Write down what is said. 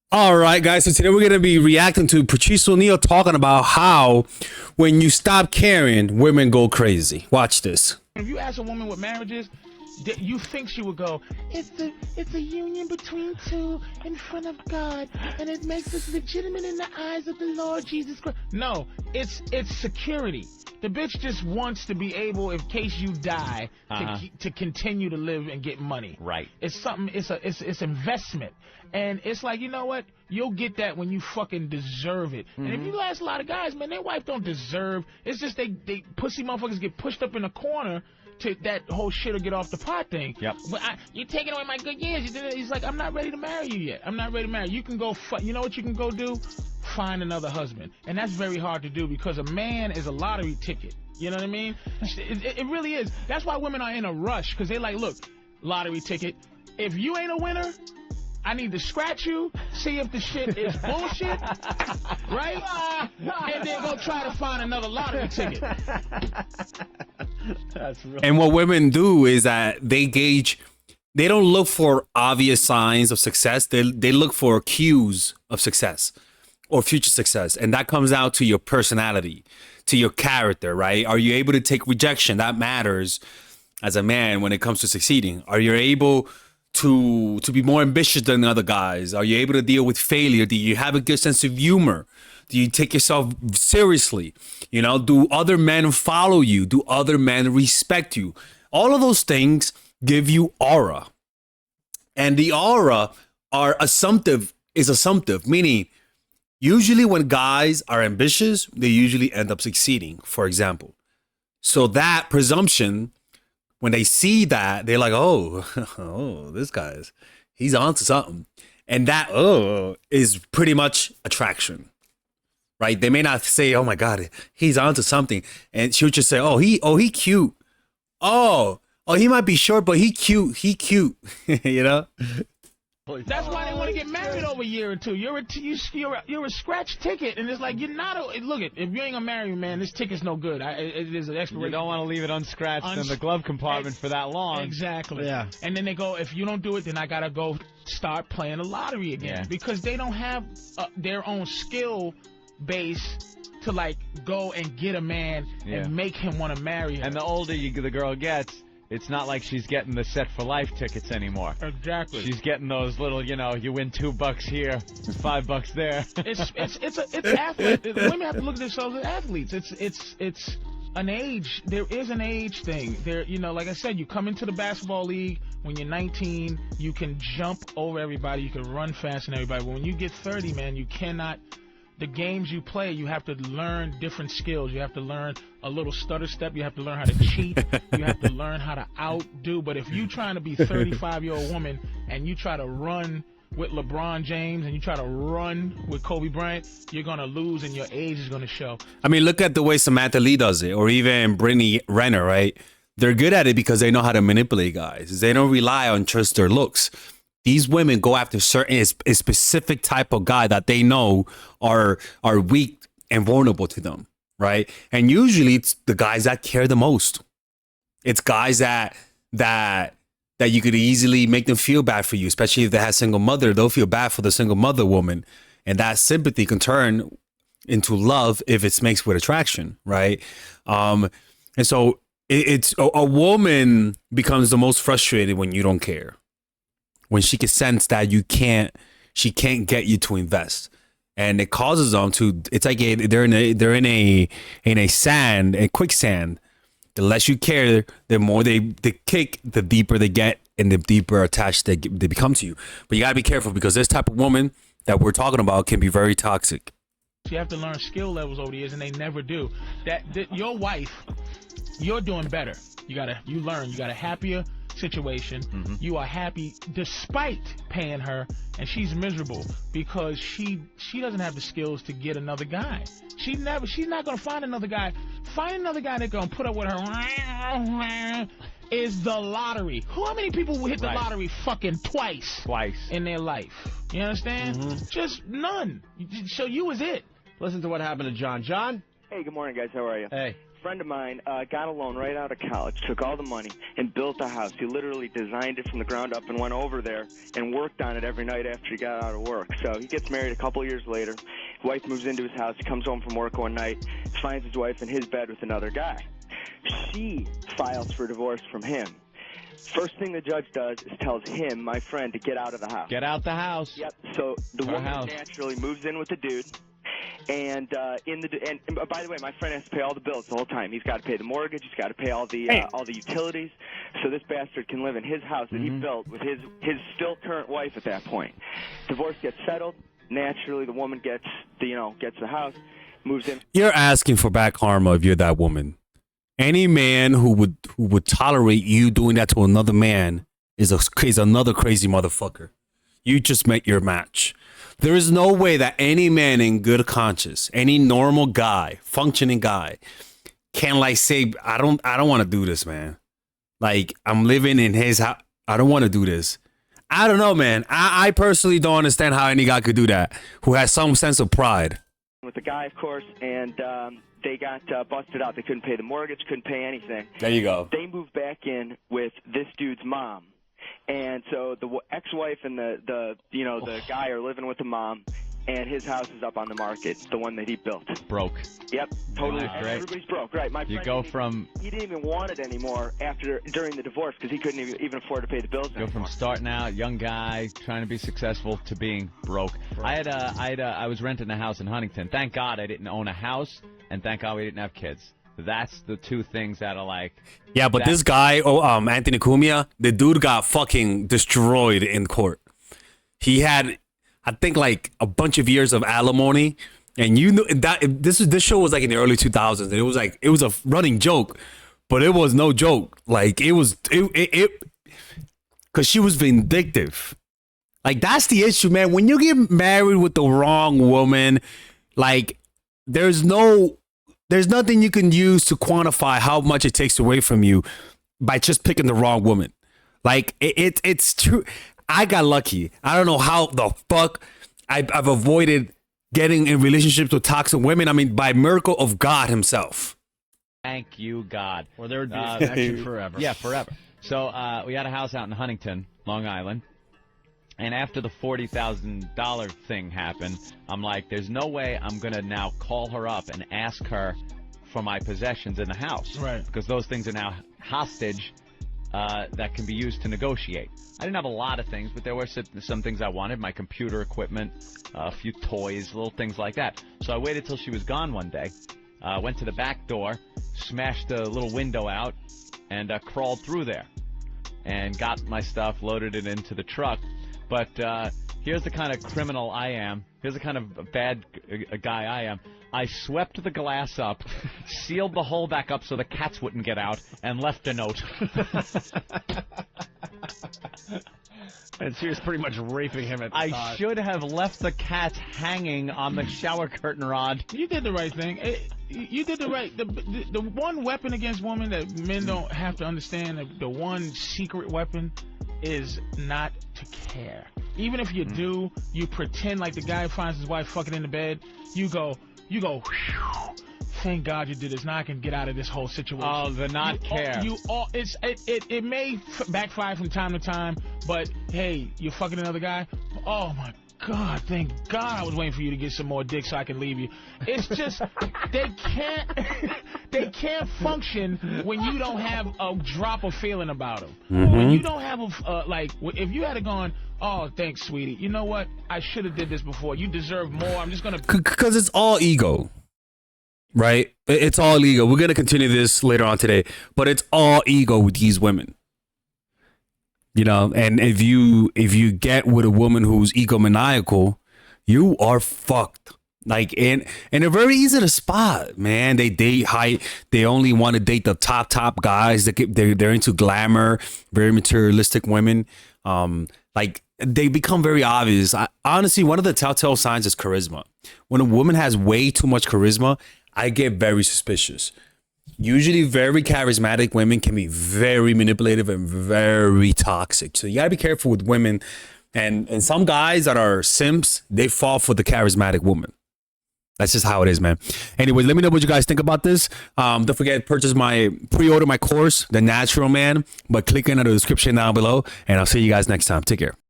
All right, guys. So today we're gonna be reacting to Patrice Oneal talking about how when you stop caring, women go crazy. Watch this. If you ask a woman what marriage is, you think she would go, it's a union between two in front of God, and it makes us legitimate in the eyes of the Lord Jesus Christ. No, it's security. The bitch just wants to be able, in case you die, to continue to live and get money. Right. It's something. It's investment, and it's like, you know what? You'll get that when you fucking deserve it. And if you ask a lot of guys, man, their wife don't deserve. It's just they pussy motherfuckers get pushed up in a corner to that whole shit or get off the pot thing. Yep. But you're taking away my good years. He's like, I'm not ready to marry you yet. I'm not ready to marry. You can go. You know what you can go do? Find another husband, and that's very hard to do because a man is a lottery ticket. You know what I mean? It really is. That's why women are in a rush, because they like, look, lottery ticket. If you ain't a winner, I need to scratch you, see if the shit is bullshit, right? And then go try to find another lottery ticket. That's real. And what women do is that they gauge. They don't look for obvious signs of success. They look for cues of success or future success, and that comes out to your personality, to your character, right? Are you able to take rejection? That matters as a man when it comes to succeeding. Are you able to be more ambitious than other guys? Are you able to deal with failure? Do you have a good sense of humor? Do you take yourself seriously? You know, do other men follow you? Do other men respect you? All of those things give you aura. And the aura is assumptive, meaning usually when guys are ambitious, they usually end up succeeding, for example. So that presumption, when they see that, they're like, oh, oh, he's onto something. And that, oh, is pretty much attraction, right? They may not say, oh my God, he's onto something. And she'll just say, he cute. Oh, he might be short, but he cute. You know? That's why they want to get married over a year or two. You're a scratch ticket, and it's like, you're not a look at. If you ain't gonna marry me, man, this ticket's no good. It is an expiration. You don't want to leave it unscratched in the glove compartment for that long. Exactly. Yeah. And then they go, if you don't do it, then I gotta go start playing the lottery again, because they don't have their own skill base to like go and get a man and make him want to marry her. And the older the girl gets, it's not like she's getting the set for life tickets anymore. Exactly. She's getting those little, you win $2 here, $5 there. It's athlete. Women have to look at themselves as athletes. It's an age. There is an age thing. There, like I said, you come into the basketball league when you're 19, you can jump over everybody, you can run faster than everybody. But when you get 30, man, you cannot. The games you play, you have to learn different skills. You have to learn a little stutter step. You have to learn how to cheat. You have to learn how to outdo. But if you trying to be 35-year-old woman and you try to run with LeBron James and you try to run with Kobe Bryant, you're going to lose and your age is going to show. I mean, look at the way Samantha Lee does it, or even Brittany Renner, right? They're good at it because they know how to manipulate guys. They don't rely on just their looks. These women go after a specific type of guy that they know are weak and vulnerable to them, right? And usually it's the guys that care the most. It's guys that you could easily make them feel bad for you, especially if they have a single mother. They'll feel bad for the single mother woman, and that sympathy can turn into love if it's mixed with attraction, right? And so it's a woman becomes the most frustrated when you don't care. When she can sense that she can't get you to invest, and it causes them to. It's like they're in a quicksand. The less you care, the more they kick, the deeper they get, and the deeper attached they become to you. But you gotta be careful, because this type of woman that we're talking about can be very toxic. You have to learn skill levels over the years, and they never do. That your wife, you're doing better. You got a happier situation. You are happy despite paying her, and she's miserable because she doesn't have the skills to get another guy. She's not gonna find another guy. Find another guy that's gonna put up with her is the lottery. How many people will hit the lottery fucking twice in their life? You understand? Just none. So you was it. Listen to what happened to John. John? Hey, good morning, guys. How are you? Hey. friend of mine got a loan right out of college, took all the money, and built a house. He literally designed it from the ground up and went over there and worked on it every night after he got out of work. So he gets married a couple years later. His wife moves into his house. He comes home from work one night, finds his wife in his bed with another guy. She files for divorce from him. First thing the judge does is tells him, my friend, to get out of the house. Get out the house. Yep. So the woman naturally moves in with the dude. And by the way, my friend has to pay all the bills the whole time. He's got to pay the mortgage. He's got to pay all the utilities. So this bastard can live in his house that he built with his still current wife at that point. Divorce gets settled. Naturally, the woman gets the house, moves in. You're asking for back karma if you're that woman. Any man who would tolerate you doing that to another man is another crazy motherfucker. You just met your match. There is no way that any man in good conscience, any normal guy, functioning guy, can like say, I don't want to do this, man. Like, I'm living in his house. I don't want to do this. I don't know, man. I personally don't understand how any guy could do that who has some sense of pride. With the guy, of course, and they got busted out. They couldn't pay the mortgage, couldn't pay anything. There you go. They moved back in with this dude's mom. And so the ex-wife and the guy are living with the mom, and his house is up on the market, the one that he built. Broke. Yep, totally. Wow. Everybody's broke, right? My friend, he didn't even want it anymore during the divorce because he couldn't even afford to pay the bills anymore. Go from starting out, young guy, trying to be successful, to being broke. I was renting a house in Huntington. Thank God I didn't own a house, and thank God we didn't have kids. That's the two things that are like. Yeah, but this guy, Anthony Cumia, the dude got fucking destroyed in court. He had, I think, like a bunch of years of alimony, and you know that this show was like in the early 2000s, and it was a running joke, but it was no joke. Like because she was vindictive. Like that's the issue, man. When you get married with the wrong woman, like there's nothing you can use to quantify how much it takes away from you by just picking the wrong woman. Like it's true. I got lucky. I don't know how the fuck I've avoided getting in relationships with toxic women. I mean, by miracle of God himself. Thank you, God. Or there would be a connection forever. Yeah, forever. So we had a house out in Huntington, Long Island. And after the $40,000 thing happened, I'm like, there's no way I'm going to now call her up and ask her for my possessions in the house. Right. Because those things are now hostage that can be used to negotiate. I didn't have a lot of things, but there were some things I wanted, my computer equipment, a few toys, little things like that. So I waited till she was gone one day, went to the back door, smashed the little window out, and crawled through there and got my stuff, loaded it into the truck. But here's the kind of criminal I am. Here's the kind of bad guy I am. I swept the glass up, sealed the hole back up so the cats wouldn't get out, and left a note. And she was pretty much raping him at the time. I should have left the cats hanging on the shower curtain rod. You did the right thing. You did the right. The one weapon against women that men don't have to understand, the one secret weapon is not to care. Even if you do, you pretend like the guy finds his wife fucking in the bed. You go, whew, thank God you did this. Now I can get out of this whole situation. Oh, the not care. It may backfire from time to time, but hey, you're fucking another guy. Oh my God, thank God I was waiting for you to get some more dick so I can leave you. It's just they can't function when you don't have a drop of feeling about them. When you don't have if you had gone, oh, thanks, sweetie. You know what? I should have did this before. You deserve more. I'm just gonna because it's all ego. Right? It's all ego. We're going to continue this later on today, but it's all ego with these women. You know, and if you get with a woman who's egomaniacal, you are fucked. Like, and they're very easy to spot, man. They date high. They only want to date the top guys. They're into glamour, very materialistic women. Like they become very obvious. Honestly, one of the telltale signs is charisma. When a woman has way too much charisma, I get very suspicious. Usually very charismatic women can be very manipulative and very toxic. So you gotta be careful with women. And some guys that are simps, they fall for the charismatic woman. That's just how it is, man. Anyway, let me know what you guys think about this. Don't forget, pre-order my course, The Natural Man, by clicking on the description down below. And I'll see you guys next time. Take care.